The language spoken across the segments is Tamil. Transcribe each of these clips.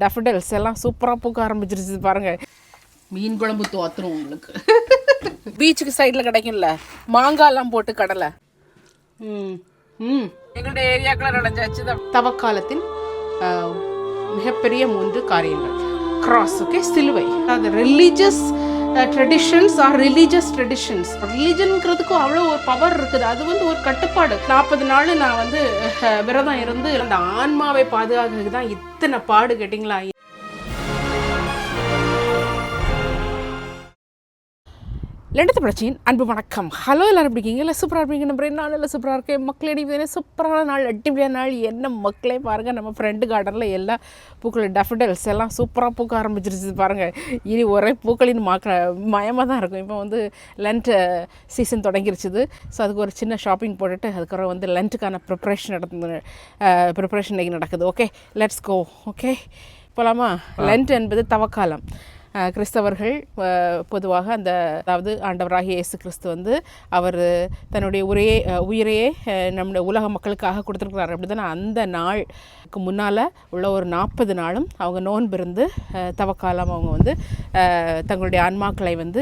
டஃபடல்ஸ் எல்லாம் சூப்பராக பூக்க ஆரம்பிச்சிருச்சு பாருங்கள். மீன் குழம்பு தோத்துரும் உங்களுக்கு. பீச்சுக்கு சைடில் கிடைக்கும்ல மாங்காய்லாம் போட்டு கடலை. எங்களுடைய ஏரியாக்களை நடந்தாச்சு. தவக்காலத்தின் மிகப்பெரிய 3 காரியங்கள். கிராஸ், ஓகே, சிலுவை. அது religious traditions are religious traditions. ரிலீஜன்ங்கிறதுக்கும் அவ்வளோ ஒரு பவர் இருக்குது. அது வந்து ஒரு கட்டுப்பாடு. 40 நாள் நான் வந்து விரதம் இருந்து அந்த ஆன்மாவை பாதுகாக்கிறதுக்கு தான் இத்தனை பாடு கேட்டிங்களா. லெண்டத்து பிரச்சின் அன்பு வணக்கம். ஹலோ, எல்லோரும் எப்படி இருக்கீங்க? இல்லை சூப்பராக இருப்பீங்க நம்புறேன். நான் நல்லா சூப்பராக இருக்கேன். மக்களே சூப்பரான நாள், அடிப்படியான நாள். என்ன மக்களே பாருங்கள், நம்ம ஃப்ரெண்டு கார்டனில் எல்லா பூக்கள் டஃபடல்ஸ் எல்லாம் சூப்பராக பூக்க ஆரம்பிச்சிருச்சு பாருங்கள். இனி ஒரே பூக்களின் மயமாக தான் இருக்கும். இப்போ வந்து லென்ட் சீசன் தொடங்கிருச்சுது. ஸோ அதுக்கு ஒரு சின்ன ஷாப்பிங் போட்டுட்டு அதுக்கப்புறம் வந்து லென்ட்டுக்கான ப்ரிப்ரேஷன் இன்றைக்கி நடக்குது. Okay, let's go. ஓகே, போகலாமா? லென்ட் என்பது தவக்காலம். கிறிஸ்தவர்கள் பொதுவாக அதாவது ஆண்டவராகிய இயேசு கிறிஸ்து வந்து அவர் தன்னுடைய உயிரையே நம்முடைய உலக மக்களுக்காக கொடுத்துருக்குறாரு. அப்படி தானே அந்த நாளுக்கு முன்னால் உள்ள ஒரு 40 நாளும் அவங்க நோன்பிருந்து தவக்காலம் அவங்க வந்து தங்களுடைய ஆன்மாக்களை வந்து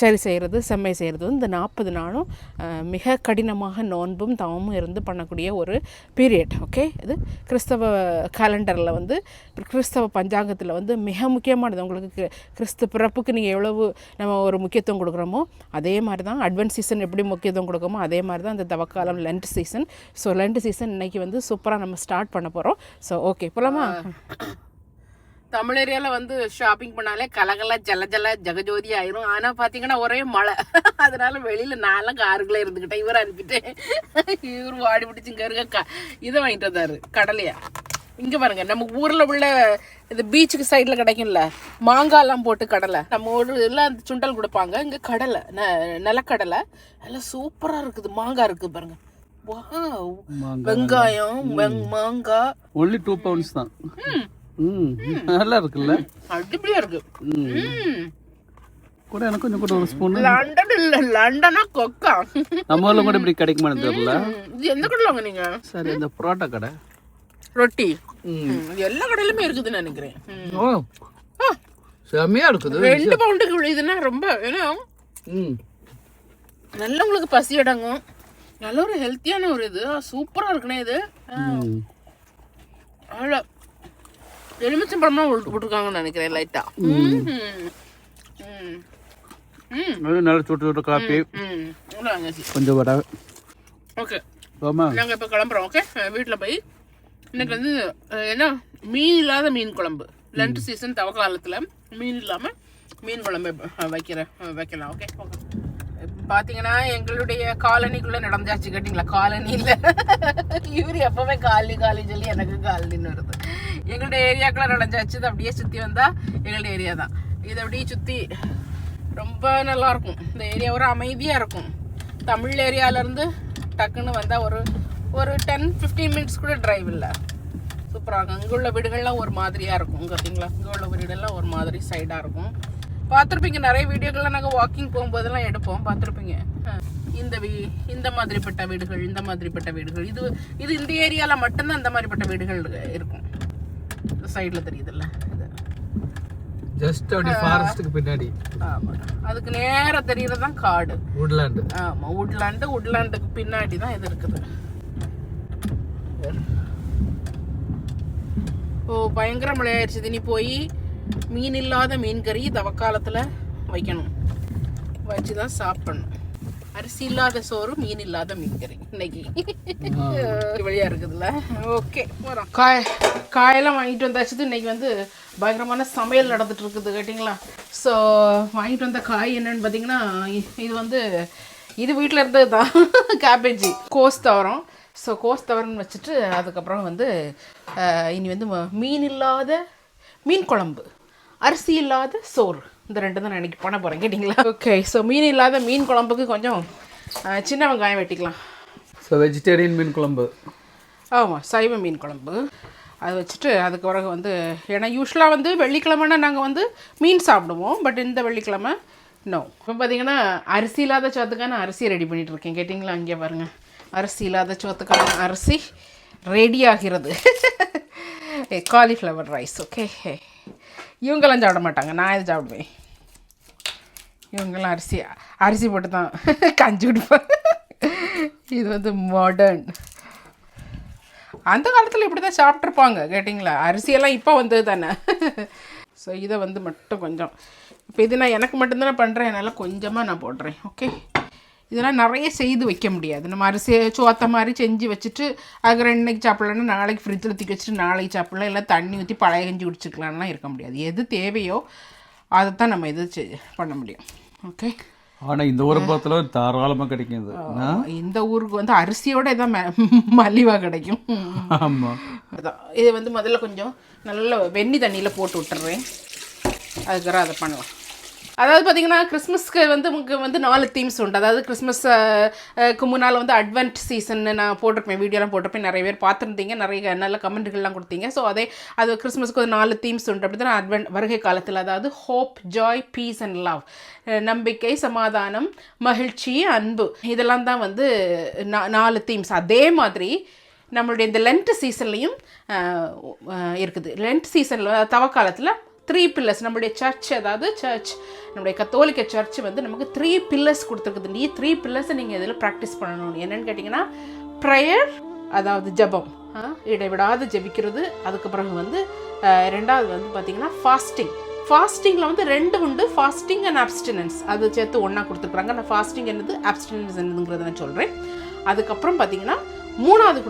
சரி செய்கிறது, செம்மை செய்கிறது. இந்த 40 நாளும் மிக கடினமாக நோன்பும் தவமும் இருந்து பண்ணக்கூடிய ஒரு பீரியட். ஓகே, இது கிறிஸ்தவ கேலண்டரில் வந்து கிறிஸ்தவ பஞ்சாங்கத்தில் வந்து மிக முக்கியமான உங்களுக்கு கிறிஸ்து பிறப்புக்கு நீங்கள் எவ்வளவு நம்ம ஒரு முக்கியத்துவம் கொடுக்குறோமோ அதே மாதிரி தான் அட்வென்ட் சீசன் எப்படி முக்கியத்துவம் கொடுக்குறோமோ அதே மாதிரி தான் அந்த தவக்காலம் Lent season. So Lent season இன்றைக்கி வந்து சூப்பராக நம்ம ஸ்டார்ட் பண்ண போகிறோம். ஸோ ஓகே, போகலாமா? தமிழ் ஏரியாவில் வந்து ஷாப்பிங் பண்ணாலே கலகல ஜெகஜோதி ஆயிரும். ஆனால் பார்த்தீங்கன்னா ஒரே மழை. அதனால வெளியில் நான்லாம் காருக்குள்ளே இருந்துக்கிட்டேன். இவரை அனுப்பிட்டேன். இவர் வாடி பிடிச்சிங்க இருக்க இதை வாங்கிட்டு வந்தார், கடலையா. இங்கே பாருங்கள், நம்ம ஊரில் உள்ள இந்த பீச்சுக்கு சைடில் கிடைக்கும்ல மாங்காய்லாம் போட்டு கடலை. நம்ம ஊரில் அந்த சுண்டல் கொடுப்பாங்க. இங்கே கடலை, நிலக்கடலை எல்லாம் சூப்பராக இருக்குது. மாங்காய் இருக்குது பாருங்க. வெங்காயம், மாங்காய் only 2 pounds தான். நல்லா இருக்குல்ல, அடிப்படியா இருக்கு. கூட எனக்கு கொஞ்சம் கூட ஒரு ஸ்பூன். லண்டன் இல்ல, லண்டனா கொக்கா. நம்ம ஊர்ல கூட இப்படி கிடைக்குமான்னு தெரியல. இது எந்த கடையில் வாங்குனீங்க? சரி, இந்த புரோட்டா கடை ரொட்டி எல்லா கடையிலுமே இருக்குதுன்னு நினைக்கிறேன். ஓ, செம்மையா இருக்குது. 2 பவுண்டுக்கு விழுதுன்னா ரொம்ப ஏன்னா நல்ல உங்களுக்கு பசி அடங்கும். நல்ல ஒரு ஹெல்த்தியான ஒரு இது. சூப்பரா இருக்குண்ணே இது. அவ்வளோ எலுமிச்சம்பழமா விட்டுருக்காங்கன்னு நினைக்கிறேன் லைட்டா. நல்ல சுட்டு சுட்டு காப்பி கொஞ்சம் வடை. ஓகே, நாங்கள் இப்போ கிளம்புறோம். ஓகே, வீட்டில் போய் இன்னைக்கு வந்து என்ன மீன் இல்லாத மீன் குழம்பு. லென்ட் சீசன் தவக்காலத்தில் மீன் இல்லாமல் மீன் குழம்பு வைக்கலாம். ஓகே, பார்த்தீங்கன்னா எங்களுடைய காலனிக்குள்ளே நடந்தாச்சு கேட்டிங்களா? காலனியில் இவர் எப்போவுமே காலனி சொல்லி எனக்கு காலனின்னு வருது. எங்களுடைய ஏரியாக்குள்ளே நடந்தாச்சு. இது அப்படியே சுற்றி வந்தால் எங்களுடைய ஏரியா தான். இதை அப்படியே சுற்றி ரொம்ப நல்லாயிருக்கும். இந்த ஏரியா ஒரு அமைதியாக இருக்கும். தமிழ் ஏரியாவிலேருந்து டக்குன்னு வந்தால் ஒரு 10-15 மினிட்ஸ் கூட டிரைவ் இல்லை. சூப்பராக இருக்கும். இங்கே உள்ள வீடுகள்லாம் ஒரு மாதிரியாக இருக்கும். பார்த்தீங்களா, இங்கே உள்ள வீடுகள்லாம் ஒரு மாதிரி சைடாக இருக்கும். பார்த்துருப்பீங்க, நிறைய வீடியோக்கள்லாம் நாங்கள் வாக்கிங் போகும்போதெல்லாம் எடுப்போம், பார்த்துருப்பீங்க. இந்த மாதிரிப்பட்ட வீடுகள், இந்த மாதிரிப்பட்ட வீடுகள், இது இந்த ஏரியாவில் மட்டும்தான் இந்த மாதிரிப்பட்ட வீடுகள் இருக்கும். சைடில் தெரியுதுல்ல, ஜஸ்ட் அப்படி ஃபாரஸ்ட்டுக்கு பின்னாடி. ஆமா, அதுக்கு நேரா தெரியறது தான் காடு, வுட்லாண்ட். ஆமா, வுட்லாண்டுக்கு பின்னாடி தான் இது இருக்குது. ஓ, பயங்கர மழை ஆயிடுச்சு. இனி போய் மீன் இல்லாத மீன் கறி தவக்காலத்துல வைக்கணும், வச்சுதான் சாப்பிடணும். அரிசி இல்லாத சோறு, மீன் இல்லாத மீன் கறி இன்னைக்கு வழியா இருக்குதுல்ல. ஓகே, போறோம். காயெல்லாம் வாங்கிட்டு வந்தாச்சு. இன்னைக்கு வந்து பயங்கரமான சமையல் நடந்துட்டு இருக்குது கேட்டிங்களா. ஸோ வாங்கிட்டு வந்த காய் என்னன்னு பார்த்தீங்கன்னா, இது வீட்டில் இருந்தது தான். கேபேஜி, கோஸ் தவரம். ஸோ கோஸ் தவரன்னு வச்சுட்டு அதுக்கப்புறம் வந்து இனி வந்து மீன் இல்லாத மீன் குழம்பு, அரிசி இல்லாத சோறு, இந்த 2 தான் நான் இன்றைக்கி பண்ண போகிறேன் கேட்டிங்களா. ஓகே, ஸோ மீன் இல்லாத மீன் குழம்புக்கு கொஞ்சம் சின்ன வெங்காயம் வெட்டிக்கலாம். ஸோ வெஜிடேரியன் மீன் குழம்பு. ஆமாம், சைவ மீன் குழம்பு. அதை வச்சுட்டு அதுக்கு பிறகு வந்து, ஏன்னா யூஸ்வலாக வந்து வெள்ளிக்கிழமைனா நாங்கள் வந்து மீன் சாப்பிடுவோம். பட் இந்த வெள்ளிக்கிழமை நோ. இப்போ பார்த்தீங்கன்னா அரிசி இல்லாத சோத்துக்கான அரிசி ரெடி பண்ணிகிட்டு இருக்கேன் கேட்டிங்களா. அங்கே பாருங்கள், அரிசி இல்லாத சோத்துக்கான அரிசி ரெடி ஆகிறது. Cauliflower rice. ஓகே, இவங்கெல்லாம் சாப்பிட மாட்டாங்க, நான் இதை சாப்பிடுவேன். இவங்கெல்லாம் அரிசி போட்டு தான் கஞ்சி குடிப்பேன். இது வந்து மாடர்ன். அந்த காலத்தில் இப்படி தான் சாப்பிட்ருப்பாங்க கேட்டிங்களா. அரிசியெல்லாம் இப்போ வந்தது தானே. ஸோ இதை வந்து மட்டும் கொஞ்சம், இப்போ இது நான் எனக்கு மட்டும்தானே பண்ணுறேன், அதனால் கொஞ்சமாக நான் போடுறேன். ஓகே, இதெல்லாம் நிறைய செய்து வைக்க முடியாது. நம்ம அரிசி சோத்த மாதிரி செஞ்சு வச்சுட்டு அதுக்கு இன்னைக்கு சாப்பிட்லன்னா நாளைக்கு ஃப்ரிட்ஜில் தூக்கி வச்சுட்டு நாளைக்கு சாப்பிட்லாம், இல்லை தண்ணி ஊற்றி பழைய கஞ்சி குடிச்சிக்கலாம்லாம் இருக்க முடியாது. எது தேவையோ அதை தான் நம்ம இது பண்ண முடியும். ஓகே, ஆனால் இந்த ஊரை பொறுத்தளவு தாராளமாக கிடைக்கும். இந்த ஊருக்கு வந்து அரிசியோட இதான் மலிவாக கிடைக்கும். ஆமாம், அதான் இதை வந்து முதல்ல கொஞ்சம் நல்ல வெந்நி தண்ணியில் போட்டு விட்டுறேன். அதுக்கப்புறம் அதை பண்ணலாம். அதாவது பார்த்திங்கன்னா கிறிஸ்மஸ்க்கு வந்து உங்களுக்கு வந்து 4 தீம்ஸ் உண்டு. அதாவது கிறிஸ்மஸ்க்கு முன்னால் வந்து அட்வென்ட் சீசன்னு நான் போட்டிருப்பேன், வீடியோலாம் போட்டிருப்பேன். நிறைய பேர் பார்த்துருந்தீங்க, நிறைய நல்ல கமெண்ட்டுகள்லாம் கொடுத்தீங்க. ஸோ அது கிறிஸ்மஸ்க்கு ஒரு 4 தீம்ஸ் உண்டு. அப்படி தான் அட்வென்ட் வருகை காலத்தில், அதாவது hope, joy, peace and love, நம்பிக்கை, சமாதானம், மகிழ்ச்சி, அன்பு, இதெல்லாம் தான் வந்து 4 தீம்ஸ். அதே மாதிரி நம்மளுடைய இந்த லென்ட் சீசன்லேயும் இருக்குது. லென்ட் சீசனில் தவக்காலத்தில் 3 பில்லர்ஸ் நம்மளுடைய சர்ச், அதாவது நம்முடைய கத்தோலிக்க சர்ச் வந்து நமக்கு 3 பில்லர்ஸ் கொடுத்துருக்குது. 3 பில்லர்ஸை நீங்கள் இதில் ப்ராக்டிஸ் பண்ணணும். என்னென்னு கேட்டிங்கன்னா ப்ரேயர், அதாவது ஜபம், இடைவிடாது ஜபிக்கிறது. அதுக்கப்புறம் வந்து ரெண்டாவது வந்து பார்த்திங்கன்னா ஃபாஸ்டிங்கில் வந்து 2 உண்டு, ஃபாஸ்டிங் அண்ட் அப்ஸ்டினன்ஸ். அது சேர்த்து ஒன்றா கொடுத்துருக்குறாங்க. நான் ஃபாஸ்டிங் என்னது, அப்ஸ்டினன்ஸ் என்னதுங்கிறத நான் சொல்கிறேன். அதுக்கப்புறம் பார்த்திங்கன்னா 3வது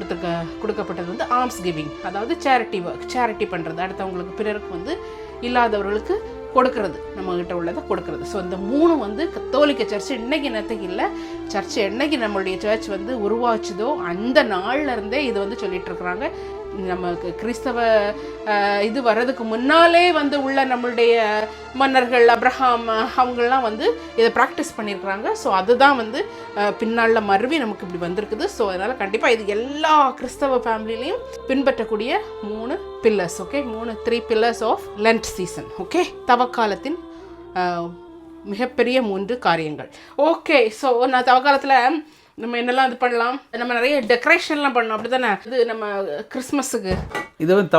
கொடுக்கப்பட்டது வந்து ஆர்ம்ஸ் கிவிங், அதாவது சேரிட்டி ஒர்க், சேரிட்டி பண்ணுறது, அடுத்தவங்களுக்கு பிறருக்கு வந்து இல்லாதவர்களுக்கு கொடுக்கறது, நம்மகிட்ட உள்ளதை கொடுக்கறது. ஸோ இந்த 3 வந்து கத்தோலிக்க சர்ச் இன்னைக்கு நேரத்துக்கு இல்லை, சர்ச் என்னைக்கு நம்மளுடைய சர்ச் வந்து உருவாச்சுதோ அந்த நாள்லேருந்தே இது வந்து சொல்லிட்டு இருக்கிறாங்க. நமக்கு கிறிஸ்தவ இது வர்றதுக்கு முன்னாலே வந்து உள்ள நம்மளுடைய மன்னர்கள் அப்ரஹாம் அவங்கெல்லாம் வந்து இதை ப்ராக்டிஸ் பண்ணியிருக்கிறாங்க. ஸோ அதுதான் வந்து பின்னாளில் மறுவி நமக்கு இப்படி வந்திருக்குது. ஸோ அதனால் கண்டிப்பாக இது எல்லா கிறிஸ்தவ ஃபேமிலிலையும் பின்பற்றக்கூடிய 3 pillars. Okay, 3 pillars of Lent season. Okay, தவக்காலத்தின் மிகப்பெரிய 3 காரியங்கள். ஓகே, ஸோ நான் தவக்காலத்தில் நம்ம என்னெல்லாம் இது பண்ணலாம், நம்ம நிறைய டெக்கரேஷன்லாம் பண்ணோம், அப்படி தானே. இது நம்ம கிறிஸ்மஸுக்கு இது வந்து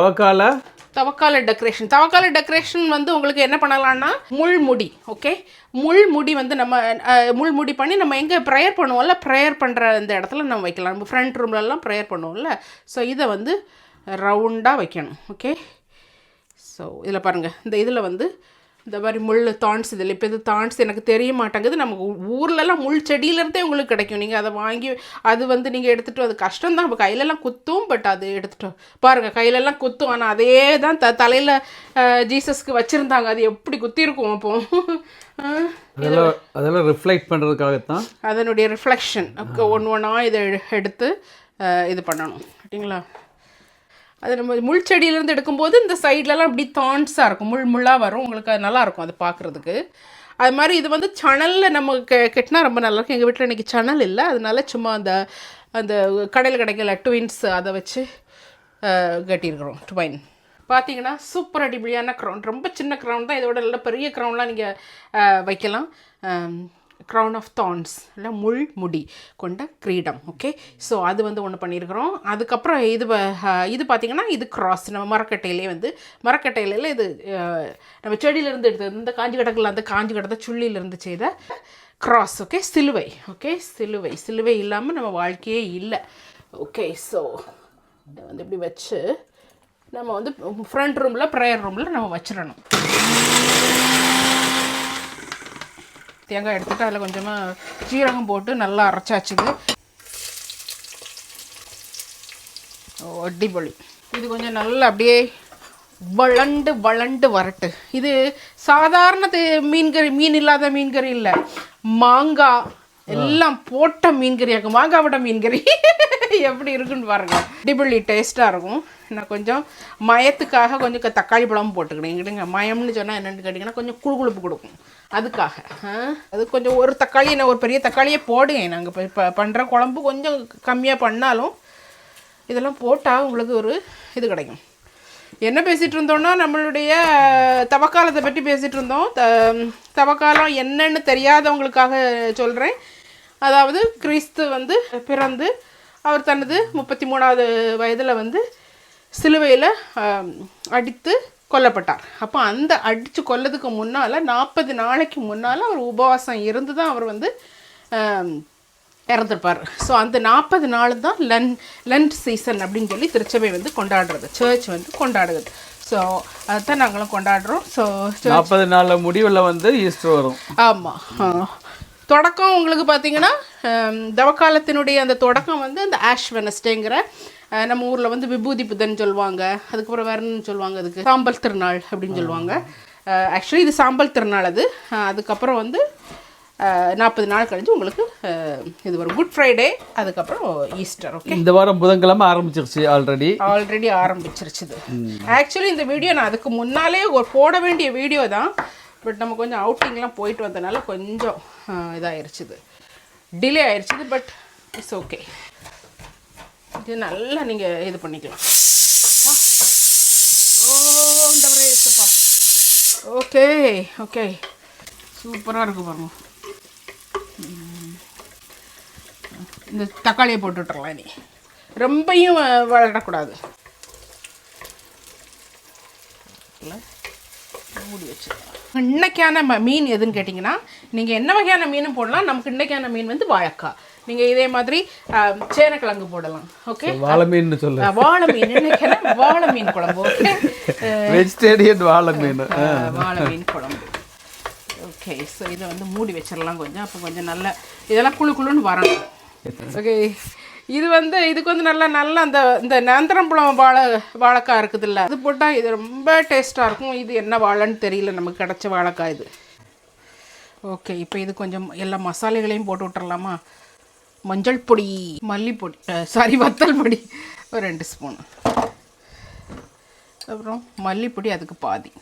தவக்கால டெக்கரேஷன் வந்து உங்களுக்கு என்ன பண்ணலாம்னா முள்முடி. ஓகே, முள்முடி வந்து நம்ம முள்முடி பண்ணி நம்ம எங்கே ப்ரேயர் பண்ணுவோம்ல, ப்ரேயர் பண்ணுற இந்த இடத்துல நம்ம வைக்கலாம். நம்ம ஃப்ரண்ட் ரூம்லலாம் ப்ரேயர் பண்ணுவோம்ல. ஸோ இதை வந்து ரவுண்டாக வைக்கணும். ஓகே, ஸோ இதில் பாருங்கள், இந்த இதில் வந்து இந்த மாதிரி முள் தாண்ட்ஸ், இதில் இப்போ இது தாண்ட்ஸ் எனக்கு தெரிய மாட்டேங்குது. நமக்கு ஊர்லலாம் முள் செடியிலேருந்தே உங்களுக்கு கிடைக்கும். நீங்கள் அதை வாங்கி அது வந்து நீங்கள் எடுத்துகிட்டு, அது கஷ்டம் தான், நம்ம கையிலலாம் குத்தும். பட் அது எடுத்துகிட்டு பாருங்கள், கையிலலாம் குத்தும். ஆனால் அதே தான் தலையில் ஜீசஸ்க்கு வச்சுருந்தாங்க. அது எப்படி குத்திருக்கும் அப்போ. அதெல்லாம் ரிஃப்ளெக்ட் பண்ணுறதுக்காகத்தான், அதனுடைய ரிஃப்ளெக்ஷன் ஒன்றா இதை எடுத்து இது பண்ணணும். சரிங்களா. அது நம்ம முள் செடியிலேருந்து எடுக்கும்போது இந்த சைட்லலாம் இப்படி தாண்ட்ஸாக இருக்கும், முள்ளாக வரும். உங்களுக்கு அது நல்லாயிருக்கும் அது பார்க்குறதுக்கு. அது மாதிரி இது வந்து சணலில் நம்ம கட்டினா ரொம்ப நல்லாயிருக்கும். எங்கள் வீட்டில் இன்றைக்கி சணல் இல்லை, அதனால சும்மா அந்த கடையில் கிடைக்கல ட்வின்ஸ் அதை வச்சு கட்டியிருக்கிறோம். ட்வைன் பார்த்தீங்கன்னா சூப்பர் அடிப்படியான க்ரௌன். ரொம்ப சின்ன க்ரௌன் தான், இதோட நல்ல பெரிய க்ரௌன்லாம் நீங்கள் வைக்கலாம். க்ரௌன் ஆஃப் தார்ன்ஸ், இல்லை முடி கொண்ட கிரீடம். ஓகே, ஸோ அது வந்து ஒன்று பண்ணியிருக்கிறோம். அதுக்கப்புறம் இது பார்த்திங்கன்னா இது கிராஸ், நம்ம மரக்கட்டையிலே இது நம்ம செடியிலேருந்து எடுத்தது, இந்த காஞ்சி கிடக்கல, அந்த காஞ்சி கிடந்த சுள்ளியிலேருந்து செய்த கிராஸ். ஓகே, சிலுவை. ஓகே, சிலுவை இல்லாமல் நம்ம வாழ்க்கையே இல்லை. ஓகே, ஸோ இதை வந்து இப்படி வச்சு நம்ம வந்து ஃப்ரண்ட் ரூமில் ப்ரேயர் ரூமில் நம்ம வச்சிடணும். தேங்காய் எடுத்துகிட்டு அதில் கொஞ்சமாக சீரகம் போட்டு நல்லா அரைச்சாச்சுது. அடிப்பொலி. இது கொஞ்சம் நல்லா அப்படியே வளண்டு வரட்டு. இது சாதாரண மீன் இல்லாத மீன்கறி இல்லை, மாங்காய் எல்லாம் போட்ட மீன்கறி ஆகும். மாங்காய் போட்ட மீன்கறி எப்படி இருக்குன்னு பாருங்க, அடிப்பொலி டேஸ்ட்டாக இருக்கும். நான் கொஞ்சம் மயத்துக்காக கொஞ்சம் தக்காளி பழமும் போட்டுக்கிட்டேன். எங்கிட்டங்க மயம்னு சொன்னால் என்னென்னு கேட்டிங்கன்னா கொஞ்சம் குழுகுழுப்பு கொடுக்கும், அதுக்காக. அது கொஞ்சம் ஒரு தக்காளி, நான் ஒரு பெரிய தக்காளியே போடுங்க. நாங்கள் இப்போ பண்ணுற குழம்பு கொஞ்சம் கம்மியாக பண்ணாலும் இதெல்லாம் போட்டால் உங்களுக்கு ஒரு இது கிடைக்கும். என்ன பேசிகிட்டு இருந்தோன்னா நம்மளுடைய தவக்காலத்தை பற்றி பேசிகிட்டு இருந்தோம். தவக்காலம் என்னன்னு தெரியாதவங்களுக்காக சொல்கிறேன். அதாவது கிறிஸ்து வந்து பிறந்து அவர் தனது 33வது வயதில் வந்து சிலுவையில் அடித்து கொல்லப்பட்டார். அப்போ அந்த அடித்து கொல்லதுக்கு முன்னால் 40 நாளைக்கு முன்னால் அவர் உபவாசம் இருந்து தான் அவர் வந்து இறந்துருப்பார். ஸோ அந்த 40 நாள் தான் லண்ட் சீசன் அப்படின்னு சொல்லி திருச்சபை வந்து கொண்டாடுறது, சர்ச் வந்து கொண்டாடுறது. ஸோ அதுதான் நாங்களும் கொண்டாடுறோம். ஸோ 40 நாள் முடிவில் வந்து ஈஸ்டர் வரும். ஆமாம். தொடக்கம் உங்களுக்கு பார்த்தீங்கன்னா தவக்காலத்தினுடைய அந்த தொடக்கம் வந்து அந்த ஆஷ் வெனஸ்டேங்கிற நம்ம ஊரில் வந்து விபூதி புதன் சொல்லுவாங்க. அதுக்கப்புறம் வேறுன்னு சொல்லுவாங்க, அதுக்கு சாம்பல் திருநாள் அப்படின்னு சொல்லுவாங்க. ஆக்சுவலி இது சாம்பல் திருநாள் அது. அதுக்கப்புறம் வந்து 40 நாள் கழிஞ்சு உங்களுக்கு இது ஒரு குட் ஃப்ரைடே, அதுக்கப்புறம் ஈஸ்டர். ஓகே, இந்த வாரம் புதன்கிழமை ஆரம்பிச்சிருச்சு. ஆல்ரெடி ஆரம்பிச்சிருச்சுது. ஆக்சுவலி இந்த வீடியோ நான் அதுக்கு முன்னாலே போட வேண்டிய வீடியோ தான். பட் நம்ம கொஞ்சம் அவுட்டிங்லாம் போயிட்டு வந்தனால கொஞ்சம் இதாகிருச்சுது, டிலே ஆயிடுச்சுது. But it's okay. இது நல்லா நீங்கள் இது பண்ணிக்கலாம். ஓகே ஓகே, சூப்பராக இருக்கும் பாருங்க. இந்த தக்காளியை போட்டு விட்டுறலாம். நீ ரொம்பையும் வளரக்கூடாது. மூடி வச்சுக்கலாம். இன்னைக்கான மீன் எதுன்னு கேட்டிங்கன்னா, நீங்கள் என்ன வகையான மீனும் போடலாம். நமக்கு இன்னைக்கான மீன் வந்து வாழைக்காய். நீங்கள் இதே மாதிரி சேனக்கிழங்கு போடலாம். ஓகே, வாழை மீன் சொல்ல, வாழை மீன் இன்னைக்கான வாழை மீன் குழம்பு. ஓகே, வெஜிடேரியன் வாழை மீன், வாழை மீன் குழம்பு. ஓகே, ஸோ இதை வந்து மூடி வச்சிடலாம் கொஞ்சம். அப்போ கொஞ்சம் நல்லா இதெல்லாம் குழுன்னு வரணும். ஓகே, இது வந்து இதுக்கு வந்து நல்லா அந்த இந்த நேந்திரம்பழம் வாழைக்காய் இருக்குது இல்லை, அது போட்டால் இது ரொம்ப டேஸ்ட்டாக இருக்கும். இது என்ன வாழைன்னு தெரியல, நமக்கு கிடச்ச வாழைக்காய் இது. ஓகே, இப்போ இது கொஞ்சம் எல்லா மசாலைகளையும் போட்டு விட்டுறலாமா? மஞ்சள் பொடி, மல்லிப்பொடி, வத்தல் பொடி ஒரு 2 ஸ்பூன், அப்புறம் மல்லிப்பொடி அதுக்கு பாதி,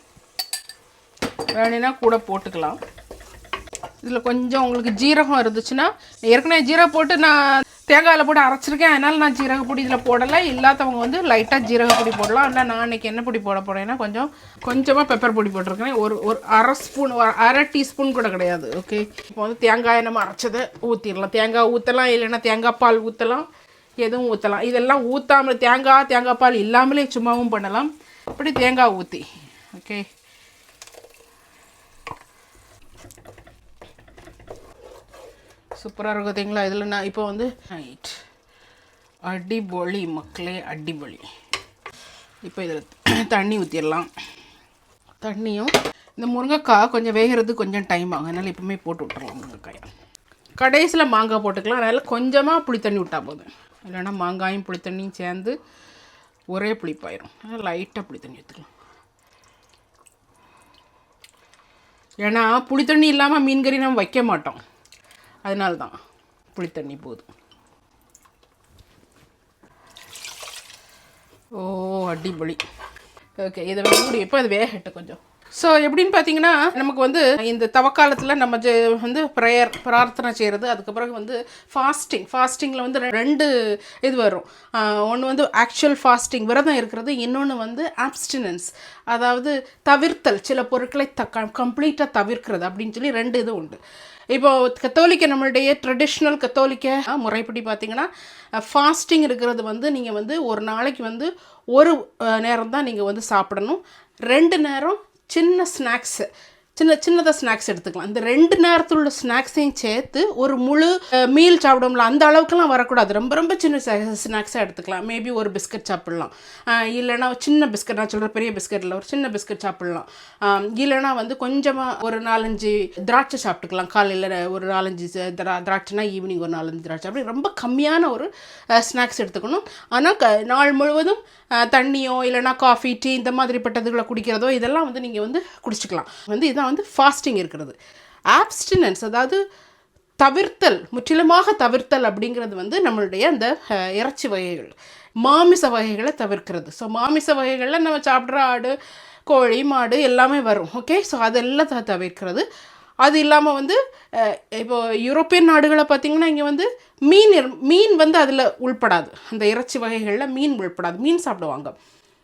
வேணுன்னா கூட போட்டுக்கலாம். இதில் கொஞ்சம் உங்களுக்கு ஜீரகம் இருந்துச்சுன்னா, ஏற்கனவே ஜீரகம் போட்டு நான் தேங்காயில் போட்டு அரைச்சிருக்கேன், அதனால் நான் ஜீரக பொடி இதில் போடலை. இல்லாதவங்க வந்து லைட்டாக ஜீரக பொடி போடலாம். இல்லை நான் அன்றைக்கி என்ன பொடி போட போகிறேன்னா கொஞ்சமாக பெப்பர் பொடி போட்டிருக்கேன். ஒரு அரை ஸ்பூன், அரை டீஸ்பூன் கூட கிடையாது. ஓகே, இப்போ வந்து தேங்காயை நம்ம அரைச்சதை ஊற்றிடலாம். தேங்காய் ஊற்றலாம், இல்லைன்னா தேங்காய் பால் ஊற்றலாம், எதுவும் ஊற்றலாம். இதெல்லாம் ஊற்றாமல் தேங்காய் பால் இல்லாமலே சும்மாவும் பண்ணலாம். இப்படி தேங்காய் ஊற்றி. ஓகே, சூப்பராக இருக்கும் பார்த்தீங்களா? இதில் நான் இப்போ வந்து அடிபொலி மக்களே, அடிபொலி. இப்போ இதில் தண்ணி ஊற்றிடலாம். தண்ணியும் இந்த முருங்கைக்காய் கொஞ்சம் வேகிறது கொஞ்சம் டைம் ஆகும், அதனால் இப்போவுமே போட்டு விட்டுறலாம். முருங்கைக்காயை கடைசியில் மாங்காய் போட்டுக்கலாம். அதனால் கொஞ்சமாக புளி தண்ணி விட்டால் போதும், இல்லைன்னா மாங்காயும் புளி தண்ணியும் சேர்ந்து ஒரே புளிப்பாயிரும். அதனால் லைட்டாக புளி தண்ணி ஊற்றிக்கலாம். ஏன்னா புளி தண்ணி இல்லாமல் மீன் கறி நம்ம வைக்க மாட்டோம், அதனால தான் புளித்தண்ணி போதும். ஓ அடிபொலி. ஓகே, இதை மூடி இப்போ அது வேகட்டும் கொஞ்சம். ஸோ எப்படின்னு பார்த்தீங்கன்னா, நமக்கு வந்து இந்த தவக்காலத்தில் நம்ம வந்து பிரார்த்தனை செய்கிறது, அதுக்கப்புறம் வந்து ஃபாஸ்டிங்கில் வந்து 2 இது வரும். ஒன்று வந்து ஆக்சுவல் ஃபாஸ்டிங், விரதம் இருக்கிறது. இன்னொன்று வந்து ஆப்ஸ்டினன்ஸ், அதாவது தவிர்த்தல், சில பொருட்களை கம்ப்ளீட்டாக தவிர்க்கிறது அப்படின்னு சொல்லி 2 இது உண்டு. இப்போது கத்தோலிக்க, நம்மளுடைய ட்ரெடிஷ்னல் கத்தோலிக்க முறைப்படி பார்த்திங்கன்னா, ஃபாஸ்டிங் இருக்கிறது வந்து நீங்கள் வந்து ஒரு நாளைக்கு வந்து ஒரு நேரம் தான் நீங்கள் வந்து சாப்பிடணும். 2 நேரம் சின்ன ஸ்நாக்ஸு, சின்னதாக ஸ்நாக்ஸ் எடுத்துக்கலாம். இந்த 2 நேரத்தில் உள்ள ஸ்நாக்ஸையும் சேர்த்து ஒரு முழு மீல் சாப்பிடும்ல, அந்த அளவுக்குலாம் வரக்கூடாது. ரொம்ப சின்ன ஸ்நாக்ஸாக எடுத்துக்கலாம். மேபி ஒரு பிஸ்கட் சாப்பிட்லாம், இல்லைனா சின்ன பிஸ்கட், நான் சொல்கிற பெரிய பிஸ்கட் இல்லை, ஒரு சின்ன பிஸ்கட் சாப்பிட்லாம். இல்லைனா வந்து கொஞ்சமாக ஒரு 4-5 திராட்சை சாப்பிட்டுக்கலாம். காலையில் ஒரு 4-5 திராட்சைனா ஈவினிங் ஒரு 4-5 திராட்சை, அப்படி ரொம்ப கம்மியான ஒரு ஸ்நாக்ஸ் எடுத்துக்கணும். ஆனால் நாள் முழுவதும் தண்ணியோ இல்லைனா காஃபி, டீ இந்த மாதிரிப்பட்டதுகளை குடிக்கிறதோ இதெல்லாம் வந்து நீங்கள் வந்து குடிச்சிக்கலாம். வந்து இதுதான் வந்து ஃபாஸ்டிங் இருக்கிறது. ஆப்ஸ்டினன்ஸ், அதாவது தவிர்த்தல், முற்றிலுமாக தவிர்த்தல் அப்படிங்கிறது வந்து நம்மளுடைய அந்த இறைச்சி வகைகள், மாமிச வகைகளை தவிர்க்கிறது. ஸோ மாமிச வகைகளில் நம்ம சாப்பிட்ற ஆடு, கோழி, மாடு எல்லாமே வரும். ஓகே, ஸோ அதெல்லாம் தவிர்க்கிறது. அது இல்லாமல் வந்து இப்போது யூரோப்பியன் நாடுகளை பார்த்திங்கன்னா, இங்கே வந்து மீன் வந்து அதில் உள்படாது. அந்த இறைச்சி வகைகளில் மீன் உள்படாது, மீன் சாப்பிடுவாங்க.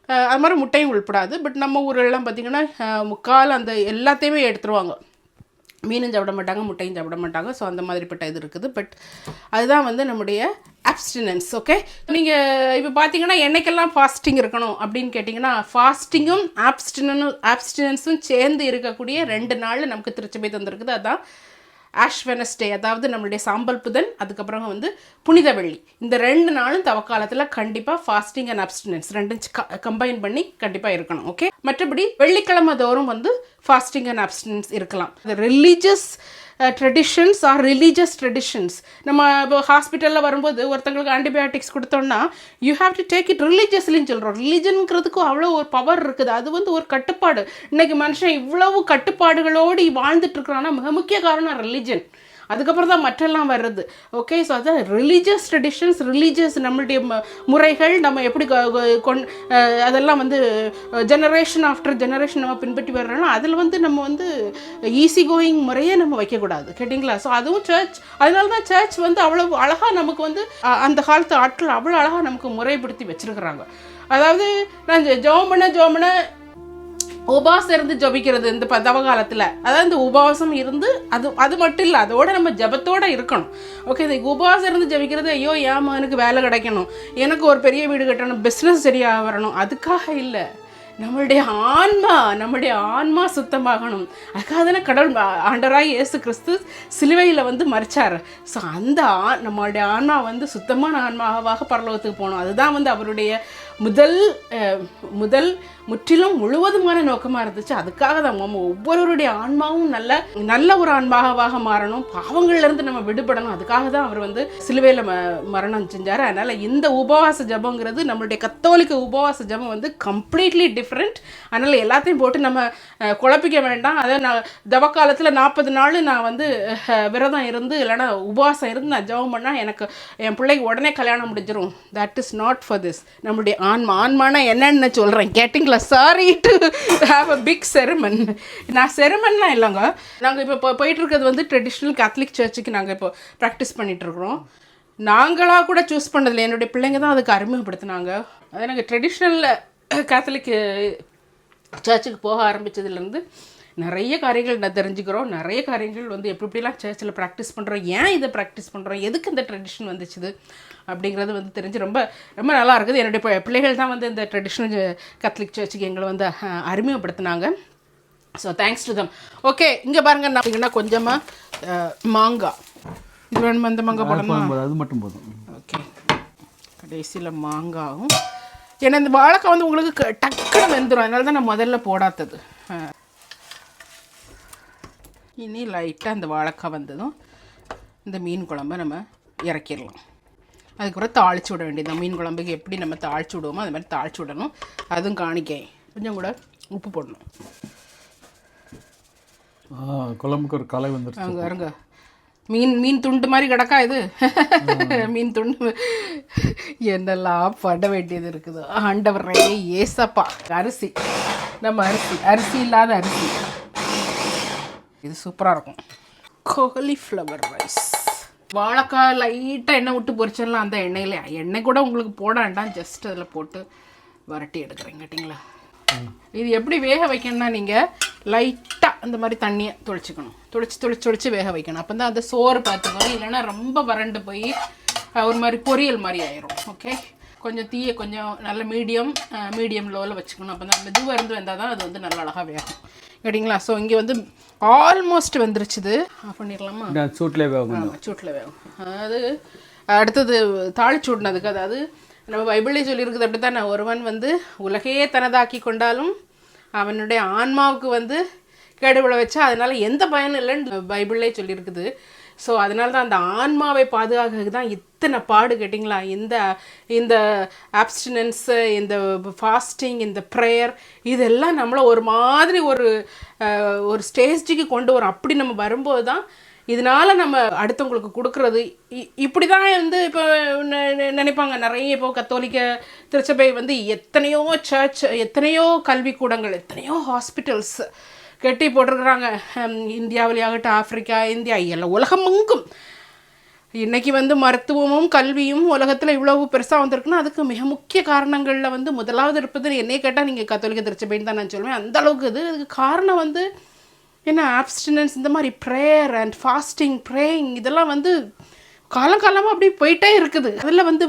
அது மாதிரி முட்டையும் உள்படாது. பட் நம்ம ஊரெல்லாம் பார்த்திங்கன்னா முக்கால் அந்த எல்லாத்தையுமே எடுத்துருவாங்க. மீனும் சாப்பிட மாட்டாங்க, முட்டையும் சாப்பிட மாட்டாங்க. ஸோ அந்த மாதிரிப்பட்ட இது இருக்குது. பட் அதுதான் வந்து நம்முடைய ஆப்ஸ்டினன்ஸ். ஓகே, நீங்கள் இப்போ பார்த்தீங்கன்னா என்னைக்கெல்லாம் ஃபாஸ்டிங் இருக்கணும் அப்படின்னு கேட்டிங்கன்னா, ஃபாஸ்டிங்கும் ஆப்ஸ்டினன்ஸும் சேர்ந்து இருக்கக்கூடிய 2 நாள் நமக்கு திருச்சபை தந்திருக்குது. அதான் ஆஷ் வெனஸ்டே, அதாவது நம்மளுடைய சாம்பல் புதன், அதுக்கப்புறம் வந்து புனித வெள்ளி. இந்த 2 நாளும் தவக்காலத்தில் கண்டிப்பாக ஃபாஸ்டிங் அண்ட் அப்ஸ்டினன்ஸ் ரெண்டும் கம்பைன் பண்ணி கண்டிப்பாக இருக்கணும். ஓகே, மற்றபடி வெள்ளிக்கிழமை தோறும் வந்து ஃபாஸ்டிங் அண்ட் அப்ஸ்டினன்ஸ் இருக்கலாம். Religious traditions are religious traditions. நம்ம இப்போ ஹாஸ்பிட்டலில் வரும்போது ஒருத்தங்களுக்கு ஆன்டிபயோட்டிக்ஸ் கொடுத்தோம்னா you have to take it ரிலீஜியஸ்லின்னு சொல்கிறோம். ரிலீஜனுங்கிறதுக்கும் அவ்வளோ ஒரு பவர் இருக்குது. அது வந்து ஒரு கட்டுப்பாடு. இன்றைக்கி மனுஷன் இவ்வளவு கட்டுப்பாடுகளோடு வாழ்ந்துட்டு இருக்கிறான்னா மிக முக்கிய காரணம் ரிலீஜன். அதுக்கப்புறம் தான் மற்றெல்லாம் வர்றது. ஓகே, ஸோ அதான் ரிலீஜியஸ் ட்ரெடிஷன்ஸ், ரிலீஜியஸ் நம்மளுடைய முறைகள் நம்ம எப்படி அதெல்லாம் வந்து ஜெனரேஷன் ஆஃப்டர் ஜெனரேஷன் நம்ம பின்பற்றி வர்றோம்னா அதில் வந்து நம்ம வந்து ஈஸி கோயிங் முறையே நம்ம வைக்கக்கூடாது. கேட்டிங்களா? ஸோ அதுவும் சர்ச், அதனால தான் சர்ச் வந்து அவ்வளோ அழகாக நமக்கு வந்து அந்த காலத்து ஆட்கள் அவ்வளோ அழகாக நமக்கு முறைப்படுத்தி வச்சுருக்குறாங்க. அதாவது நான் ஜெபம் பண்ண உபவாசம் இருந்து ஜபிக்கிறது இந்த தவகாலத்தில். அதாவது இந்த உபவாசம் இருந்து அது மட்டும் இல்லை, அதோட நம்ம ஜபத்தோடு இருக்கணும். ஓகே, இந்த உபவாசம் இருந்து ஜபிக்கிறது ஐயோ ஏமா எனக்கு வேலை கிடைக்கணும், எனக்கு ஒரு பெரிய வீடு கட்டணும், பிஸ்னஸ் சரியாக வரணும், அதுக்காக இல்லை. நம்மளுடைய ஆன்மா சுத்தமாகணும். அதுக்காக தானே கடவுள் ஆண்டவராய் இயேசு கிறிஸ்து சிலுவையில் வந்து மரிச்சார். ஸோ அந்த நம்மளுடைய ஆன்மா வந்து சுத்தமான ஆன்மாவாக பரலோகத்துக்கு போகணும். அதுதான் வந்து அவருடைய முதல் முற்றிலும் முழுவதுமான நோக்கமாக இருந்துச்சு. அதுக்காக தான் நம்ம ஒவ்வொருவருடைய ஆன்மாவும் நல்ல ஒரு ஆன்மாவாக மாறணும், பாவங்கள்லேருந்து நம்ம விடுபடணும். அதுக்காக தான் அவர் வந்து சிலுவையில் மரணம் செஞ்சார். அதனால் இந்த உபவாச ஜபங்கிறது நம்மளுடைய கத்தோலிக்க உபவாச ஜபம் வந்து கம்ப்ளீட்லி டிஃப்ரெண்ட். அதனால் எல்லாத்தையும் போட்டு நம்ம குழப்பிக்க வேண்டாம். அதை நான் தவக்காலத்தில் 40 நாள் நான் வந்து விரதம் இருந்து இல்லைனா உபவாசம் இருந்து நான் ஜபம் பண்ணால் எனக்கு என் பிள்ளைக்கு உடனே கல்யாணம் முடிஞ்சிடும். That is not for this. நம்மளுடைய ஆன்மானா என்னன்னு சொல்கிறேன், கேட்டிங்களா? Sorry to have a big sermon. நான் செரமன்லாம் இல்லைங்க. நாங்கள் இப்போ போயிட்டுருக்கிறது வந்து ட்ரெடிஷ்னல் கேத்தலிக் சர்ச்சுக்கு நாங்கள் இப்போ ப்ராக்டிஸ் பண்ணிகிட்ருக்குறோம். நாங்களாக கூட சூஸ் பண்ணதில்லை, என்னுடைய பிள்ளைங்க தான் அதுக்கு அறிமுகப்படுத்தினாங்க. அது நாங்கள் ட்ரெடிஷ்னல் கேத்தலிக் சர்ச்சுக்கு போக ஆரம்பித்ததுலேருந்து நிறைய காரியங்கள் நான் தெரிஞ்சுக்கிறோம். நிறைய காரியங்கள் வந்து எப்படிலாம் சர்ச்சில் ப்ராக்டிஸ் பண்ணுறோம், ஏன் இதை ப்ராக்டிஸ் பண்ணுறோம், எதுக்கு இந்த ட்ரெடிஷன் வந்துச்சுது அப்படிங்கிறது வந்து தெரிஞ்சு ரொம்ப ரொம்ப நல்லா இருக்குது. என்னுடைய பிள்ளைகள் தான் வந்து இந்த ட்ரெடிஷ்னல் கேத்தலிக் சர்ச்சுக்கு எங்களை வந்து அறிமுகப்படுத்தினாங்க. So thanks to them. Okay, இங்கே பாருங்கள், பார்த்தீங்கன்னா கொஞ்சமாக மாங்காய் இது வேணுமா? இந்த மாங்காய் போடணுமா? அது மட்டும் போதும். ஓகே, கடைசியில் மாங்காயும். ஏன்னா இந்த வாழைக்காய் வந்து உங்களுக்கு டக்குன்னு வெந்துடும், அதனால தான் நான் முதல்ல போடாதது. இனி லைட்டாக அந்த வாழைக்காய் வந்ததும் இந்த மீன் குழம்பை நம்ம இறக்கிடலாம். அதுக்கப்புறம் தாளிச்சு விட வேண்டியது. மீன் குழம்புக்கு எப்படி நம்ம தாளிச்சு விடுவோமோ அது மாதிரி தாளிச்சு விடணும். அதுவும் காணிக்கை கொஞ்சம் கூட உப்பு போடணும். குழம்புக்கு ஒரு கலை வந்துருச்சு. அங்கே இருங்க, மீன் துண்டு மாதிரி கிடக்கா இது. மீன் துண்டு என்னெல்லாம் பட வேண்டியது இருக்குது. ஆண்டவரே ஏசப்பா. அரிசி, நம்ம அரிசி இல்லாத அரிசி இது சூப்பராக இருக்கும். Cauliflower rice. வாழைக்காய் லைட்டாக எண்ணெய் விட்டு பொரிச்சிடலாம். அந்த எண்ணெய் கூட உங்களுக்கு போட வேண்டாம், ஜஸ்ட் அதில் போட்டு வரட்டி எடுக்கிறேன். கேட்டிங்களா? இது எப்படி வேக வைக்கணும்னா நீங்கள் லைட்டாக இந்த மாதிரி தண்ணியை தொளிச்சு வேக வைக்கணும். அப்போ தான் அந்த சோறு பார்த்துக்கணும். இல்லைன்னா ரொம்ப வறண்டு போய் ஒரு மாதிரி பொரியல் மாதிரி ஆயிரும். ஓகே, கொஞ்சம் தீயை கொஞ்சம் நல்ல மீடியம் லோவில் வச்சுக்கணும். அப்போ தான் மெதுவாக இருந்து வந்தால் தான் அது வந்து நல்லா அழகாக வேகும். கேட்டிங்களா? ஸோ இங்கே வந்து ஆல்மோஸ்ட் வந்துருச்சுது. ஆஃப் பண்ணிடலாமா? சூட்டில் வேகும். அது அடுத்தது தாளிச்சு விடனதுக்கு, அதாவது நம்ம பைபிளே சொல்லியிருக்குது அப்படி தானே, ஒருவன் வந்து உலகையே தனதாக்கி கொண்டாலும் அவனுடைய ஆன்மாவுக்கு வந்து கேடு விழ வச்சா அதனால் எந்த பயனும் இல்லைன்னு பைபிளே சொல்லியிருக்குது. ஸோ அதனால தான் அந்த ஆன்மாவை பாதுகாக்க தான் இத்தனை பாடு. கேட்டிங்களா? இந்த ஆப்ஸ்டினன்ஸு, இந்த ஃபாஸ்டிங், இந்த ப்ரேயர், இதெல்லாம் நம்மளை ஒரு மாதிரி ஒரு ஸ்டேஜுக்கு கொண்டு வரும். அப்படி நம்ம வரும்போது தான் இதனால் நம்ம அடுத்தவங்களுக்கு கொடுக்குறது இப்படி தான் வந்து இப்போ நினைப்பாங்க நிறைய. இப்போ கத்தோலிக்க திருச்சபை வந்து எத்தனையோ சர்ச், எத்தனையோ கல்விக்கூடங்கள், எத்தனையோ ஹாஸ்பிட்டல்ஸ் கட்டி போட்டிருக்கிறாங்க. இந்தியாவிலேயாகட்டும், ஆப்பிரிக்கா, இந்தியா, எல்லாம் உலகமெங்கும். இன்றைக்கி வந்து மருத்துவமும் கல்வியும் உலகத்தில் இவ்வளவு பெருசாக வந்திருக்குன்னா அதுக்கு மிக முக்கிய காரணங்களில் வந்து முதலாவது இருப்பதுன்னு என்னையே கேட்டால் நீங்கள் கத்தோலிக்க திருச்சபைன்னு தான் நான் சொல்லுவேன். அந்தளவுக்கு அதுக்கு காரணம் வந்து என்ன, ஆப்ஸ்டினன்ஸ், இந்த மாதிரி ப்ரேயர் அண்ட் ஃபாஸ்டிங், ப்ரேயிங், இதெல்லாம் வந்து காலங்காலமாக அப்படி போயிட்டே இருக்குது. அதில் வந்து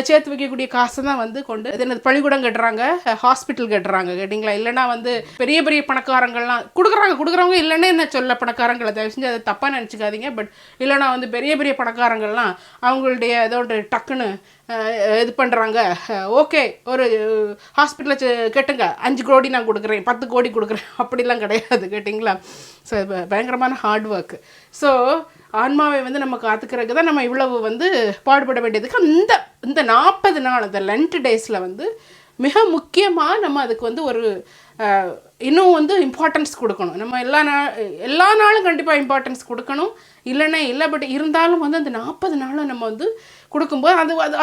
சேர்த்து வைக்கக்கூடிய காசை தான் வந்து கொண்டு என்னது பள்ளிக்கூடம் கட்டுறாங்க, ஹாஸ்பிட்டல் கட்டுறாங்க கேட்டிங்களா. இல்லைனா வந்து பெரிய பெரிய பணக்காரங்கள்லாம் கொடுக்குறவங்க இல்லைன்னா என்ன சொல்ல பணக்காரங்களை தயவு செஞ்சு அதை தப்பாக நினச்சிக்காதீங்க. பட் இல்லைனா வந்து பெரிய பெரிய பணக்காரங்கள்லாம் அவங்களுடைய ஏதோ டக்குன்னு இது பண்ணுறாங்க. ஓகே ஒரு ஹாஸ்பிட்டலில் கேட்டுங்க 5 கோடி நான் கொடுக்குறேன், 10 கோடி கொடுக்குறேன், அப்படிலாம் கிடையாது கேட்டிங்களா. ஸோ பயங்கரமான ஹார்ட் ஒர்க்கு. ஸோ ஆன்மாவை வந்து நம்ம காத்துக்கிறதுக்கு தான் நம்ம இவ்வளவு வந்து பாடுபட வேண்டியதுக்கு இந்த 40 நாள் இந்த லென்ட் டேஸில் வந்து மிக முக்கியமாக நம்ம அதுக்கு வந்து ஒரு இன்னும் வந்து இம்பார்ட்டன்ஸ் கொடுக்கணும். நம்ம எல்லா நாளும் கண்டிப்பாக இம்பார்ட்டன்ஸ் கொடுக்கணும், இல்லைன்னா இல்லை. பட் இருந்தாலும் வந்து அந்த 40 நாளும் நம்ம வந்து கொடுக்கும்போது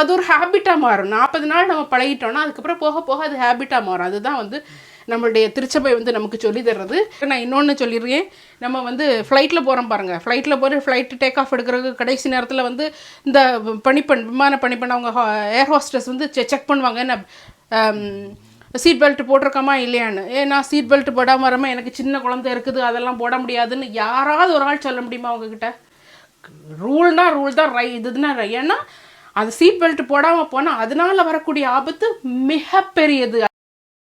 அது ஒரு ஹேபிட்டாக மாறும். 40 நாள் நம்ம பழகிட்டோம்னா அதுக்கப்புறம் போக போக அது ஹேபிட்டாக மாறும். அதுதான் வந்து நம்மளுடைய திருச்சபை வந்து நமக்கு சொல்லி தர்றது. நான் இன்னொன்று சொல்லிடுறேன். நம்ம வந்து ஃப்ளைட்டில் போகிறோம் பாருங்கள், ஃப்ளைட்டு டேக் ஆஃப் எடுக்கிறதுக்கு கடைசி நேரத்தில் வந்து இந்த விமான பணிப்பெண் அவங்க ஏர் ஹோஸ்டஸ் வந்து செக் பண்ணுவாங்க என்ன சீட் பெல்ட் போட்டிருக்கோமா இல்லையான்னு. நான் சீட் பெல்ட் போடாமல் வரமா, எனக்கு சின்ன குழந்தை இருக்குது, அதெல்லாம் போட முடியாதுன்னு யாராவது ஒரு ஆள் சொல்ல முடியுமா அவங்கக்கிட்ட? ரூல் தான் இதுனா. ஏன்னா அது சீட் பெல்ட் போடாமல் போனால் அதனால் வரக்கூடிய ஆபத்து மிகப்பெரியது.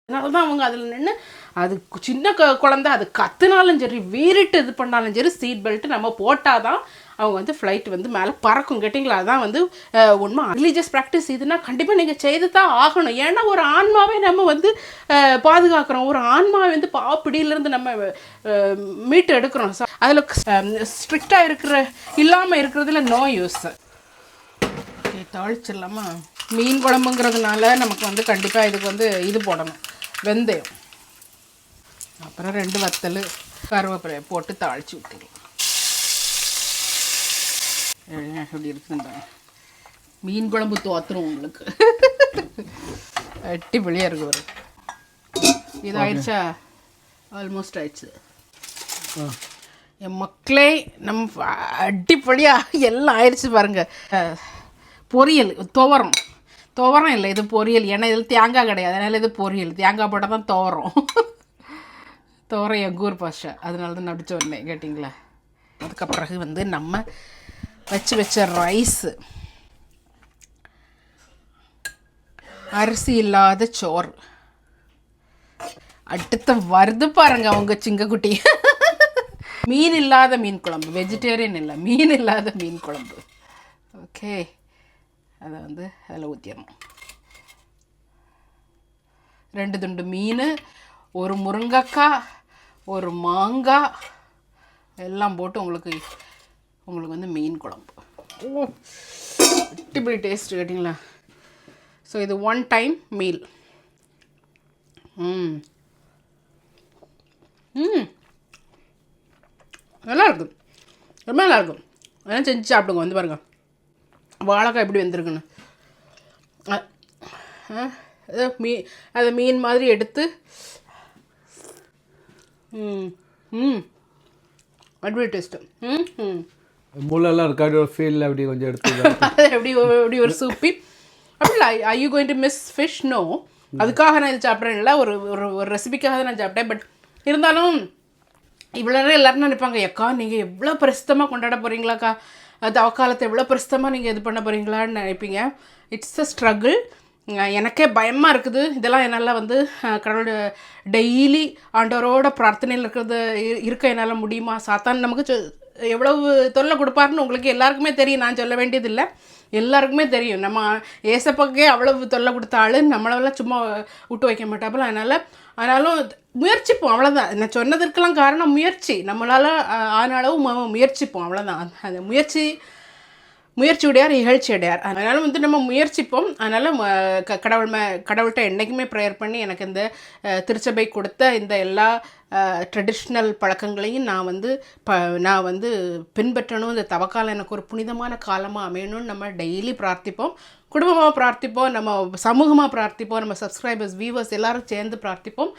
அதனால தான் அவங்க அதில் நின்று அது சின்ன குழந்தை அது கத்துனாலும் சரி வீறிட்டு இது பண்ணாலும் சரி சீட் பெல்ட் நம்ம போட்டால் தான் அவங்க வந்து ஃப்ளைட் வந்து மேலே பறக்கும் கேட்டிங்களா. அதான் வந்து உண்மை ரிலீஜியஸ் ப்ராக்டிஸ். இதுனா கண்டிப்பாக நீங்கள் செய்து தான் ஆகணும். ஏன்னா ஒரு ஆன்மாவே நம்ம வந்து பாதுகாக்கிறோம், ஒரு ஆன்மாவை வந்து பாப்பிடியிலேருந்து நம்ம மீட்டு எடுக்கிறோம். ஸோ அதில் ஸ்ட்ரிக்டாக இல்லாமல் இருக்கிறதுல நோ யூஸ். ஓகே, தாளிச்சிடலாமா? மீன் குழம்புங்கிறதுனால நமக்கு வந்து கண்டிப்பாக இதுக்கு வந்து இது போடணும், வெந்தயம், அப்புறம் 2 வத்தல், கருவேப்பிலை போட்டு தாளித்து விட்டுடலாம். எப்படி இருக்குதுன்ற மீன் குழம்பு தோத்துரும் உங்களுக்கு. அடிப்பொலியாக இருக்கு. ஒரு இது ஆயிடுச்சா? ஆல்மோஸ்ட் ஆயிடுச்சு என் மக்களே. நம்ம அடிப்பொலியாக எல்லாம் ஆயிடுச்சு பாருங்கள். பொரியல் துவரம் இல்லை, இது பொரியல். ஏன்னா இதில் தேங்காய் கிடையாது, அதனால் இது பொரியல். தேங்காய் போட்டால் தான் துவரம் எங்கள் ஊர் பாஷை, அதனால தான் நடிச்சு வந்தேன் கேட்டிங்களா. அதுக்கப்புறம் வந்து நம்ம வச்ச ரைஸு, அரிசி இல்லாத சோறு, அடுத்த வருது பாருங்க அவங்க சிங்கக்குட்டி. மீன் இல்லாத மீன் குழம்பு, வெஜிடேரியன் இல்லை, மீன் இல்லாத மீன் குழம்பு. ஓகே, அதை வந்து அதில் ஊற்றிடணும். 2 துண்டு மீன், ஒரு முருங்கைக்காய், ஒரு மாங்காய் எல்லாம் போட்டு உங்களுக்கு வந்து மீன் குழம்பு. அடிப்பொலி டேஸ்ட் கேட்டிங்களா. ஸோ இது 1 டைம் மீல். நல்லாயிருக்கும், ரொம்ப நல்லாயிருக்கும். அதெல்லாம் செஞ்சு சாப்பிடுங்க. வந்து பாருங்கள் வாழைக்காய் எப்படி வெந்திருக்குன்னு. அதை மீன் மாதிரி எடுத்து அடிப்பொலி டேஸ்ட்டு. முள்ளெல்லாம் இருக்காது, ஒரு ஃபீல் அப்படி கொஞ்சம் எடுத்து எப்படி ஒரு சூப்பி அப்படி இல்லை. I you going to miss fish? No, அதுக்காக நான் இது சாப்பிட்றேன் இல்லை, ஒரு ரெசிபிக்காக தான் நான் சாப்பிட்டேன். பட் இருந்தாலும் இவ்வளோ நேரம் எல்லோரும் நினைப்பாங்க, அக்கா நீங்கள் எவ்வளோ பிரசித்தமாக கொண்டாட போகிறீங்களாக்கா, தவக்காலத்தை எவ்வளோ பிரசித்தமாக நீங்கள் இது பண்ண போகிறீங்களான்னு நினைப்பீங்க. It's a struggle. எனக்கே பயமாக இருக்குது. இதெல்லாம் என்னால் வந்து கடவுள் டெய்லி ஆண்டவரோட பிரார்த்தனையில் இருக்க என்னால் முடியுமா? சாத்தான் நமக்கு எவ்வளவு தொல்லை கொடுப்பாருன்னு உங்களுக்கு எல்லாருக்குமே தெரியும், நான் சொல்ல வேண்டியதில்லை, எல்லாருக்குமே தெரியும். நம்ம ஏசப்பாக்கே அவ்வளவு தொல்லை கொடுத்த ஆள் நம்மளெல்லாம் சும்மா விட்டு வைக்க மாட்டாப்புல. ஆனாலும் முயற்சிப்போம், அவ்வளோதான். நான் சொன்னதற்கெல்லாம் காரணம் முயற்சி. நம்மளால் ஆனாலும் முயற்சிப்போம், அவ்வளோதான். அந்த முயற்சி உடையார் இகழ்ச்சி அடையார். அதனால் வந்து நம்ம முயற்சிப்போம். அதனால் கடவுள்கிட்ட என்றைக்குமே ப்ரேயர் பண்ணி எனக்கு இந்த திருச்சபை கொடுத்த இந்த எல்லா ட்ரெடிஷ்னல் பழக்கங்களையும் நான் வந்து பின்பற்றணும். இந்த தவக்காலம் எனக்கு ஒரு புனிதமான காலமாக அமையணும்னு நம்ம டெய்லி பிரார்த்திப்போம், குடும்பமாக பிரார்த்திப்போம், நம்ம சமூகமாக பிரார்த்திப்போம், நம்ம சப்ஸ்கிரைபர்ஸ் வியூவர்ஸ் எல்லோரும் சேர்ந்து பிரார்த்திப்போம்.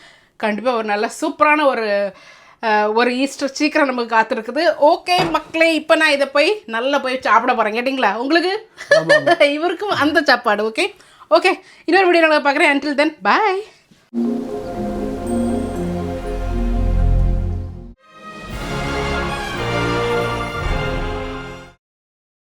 கண்டிப்பாக ஒரு நல்ல சூப்பரான ஒரு ஈஸ்டர் சீக்கிரம் நமக்கு காத்திருக்குது. ஓகே மக்களே, இப்போ நான் இதை நல்லா போய் சாப்பிட போகிறேன் கேட்டிங்களா. உங்களுக்கு இவருக்கும் அந்த சாப்பாடு. ஓகே, இன்னொரு வீடியோ நான் பார்க்குறேன். அன்டில் தென் பாய்.